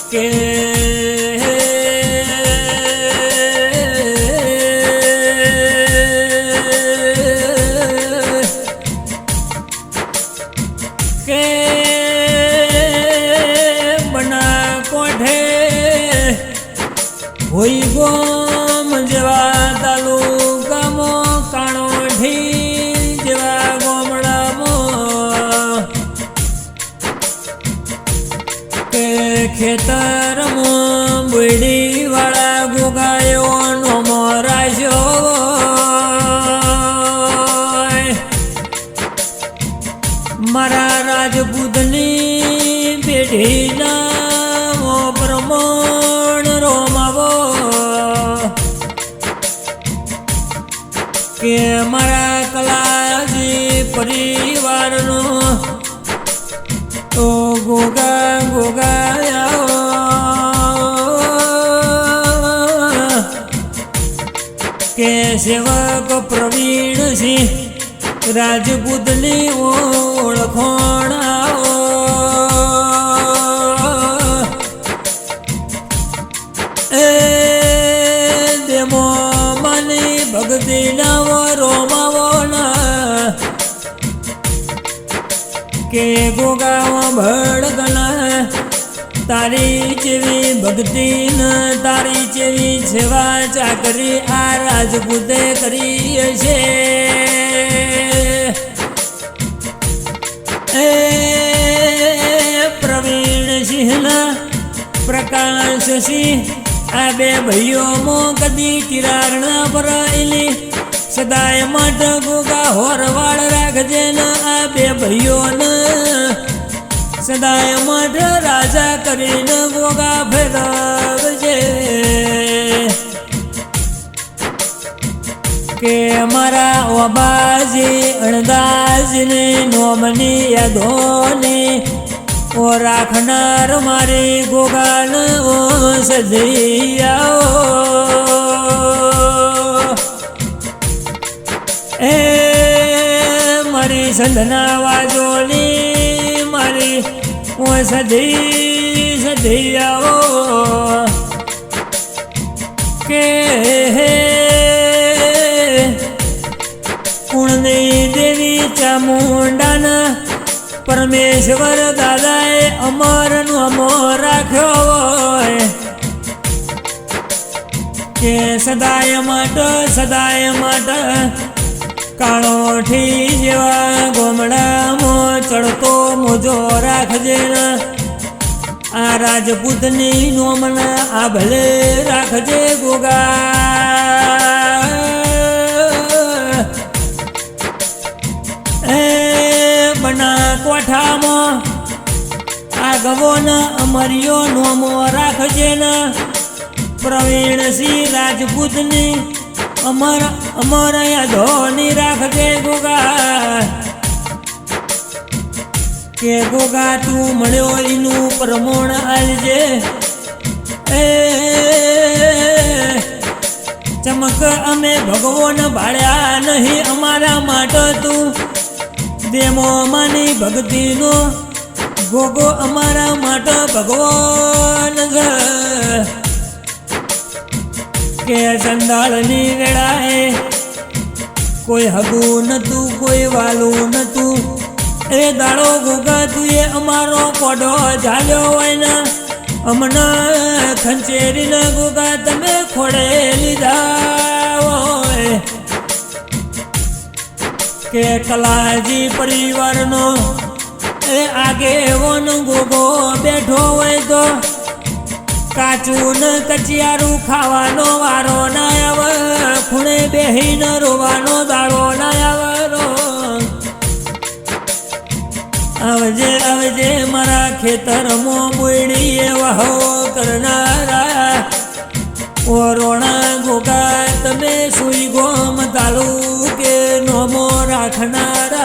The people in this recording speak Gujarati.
કે બના કોઠે હોઈ ગોમ જેવા તાલુકામાં કાણોઠી જેવા ગોમડામાં કે ખેતરમાં બુડી વાળા ગોગાયો નો મોરાશો મારા રાજપૂતની પેઢીના પ્રમાણ રોમાવો કે મારા કલાજી પરિવારનો તો ગોગા ગોગાયા કે સેવક પ્રવીણસિંહ રાજપૂતની ઓળખોણ એ દેમો માની ભક્તિ ના રોમાવો કે ગોગામાં ભડકના તારી જેવી ભક્તિ ન તારી જેવી સેવા ચાકરી આ રાજપૂતે કરી છે પ્રવીણસિંહના પ્રકાશસિંહ આ બે ભાઈઓમાં કદી કિરારણા ભરાયેલી સદાય માટે ગોગા હોરવાળ રાખજે ને આ બે ભાઈઓને સદાય માટે રાજા કરીને ગોગા ફેરવજે કે મારા ઓબાજી અણદાસને નોમની યાદોની ઓ રાખનાર મારી ગોગાન ઓ સજૈયાઓ એ મારી સંધના વાજોની મારી ઓ સજૈયાઓ કે કુળની દેવી ચામુંડાના પરમેશ્વર દાદાએ અમરનો અમર રાખ્યો હોય કે સદાય માટે કાણોઠી જેવા ગોમડામાં ચડતો મોજો રાખજે આ રાજપૂતની નોમના આ ભલે રાખજે ગોગા બના કોઠામાં આ ગવોના અમરિયો નોમો રાખજે ને પ્રવીણસિંહ રાજપૂતની અમર ધોની રાખજે ગોગા કે ગોગા તું મળ્યો એનું પ્રમોણ આલજે એ ચમક અમે ભગવાન ભાળ્યા નહીં અમારા માટે તું દેમો માની ભક્તિનો ગોગો અમારા માટે ભગવાન કે ચંડાળની વેળાએ કોઈ હગું નતું કોઈ વાલું નતું એ દાડો ગોગા તુએ અમારો કોડો ઝાલ્યો હોય ને અમને ખંચેરીને ગોગા તમે ખોડે લીધા હોય કે કલાજી પરિવારનો એ આગેવન ગોગો બેઠો હોય તો કાચું ને કચિયારું ખાવાનો વારો ના આવે ખૂણે બેહીને રોવાનો દાડો ના આવજે મારા ખેતરમાં બોયડીએ વાહો કરનારા ઓરોણા ગોગા તમે સુઈ ગોમ તાલુકે નોમો રાખનાર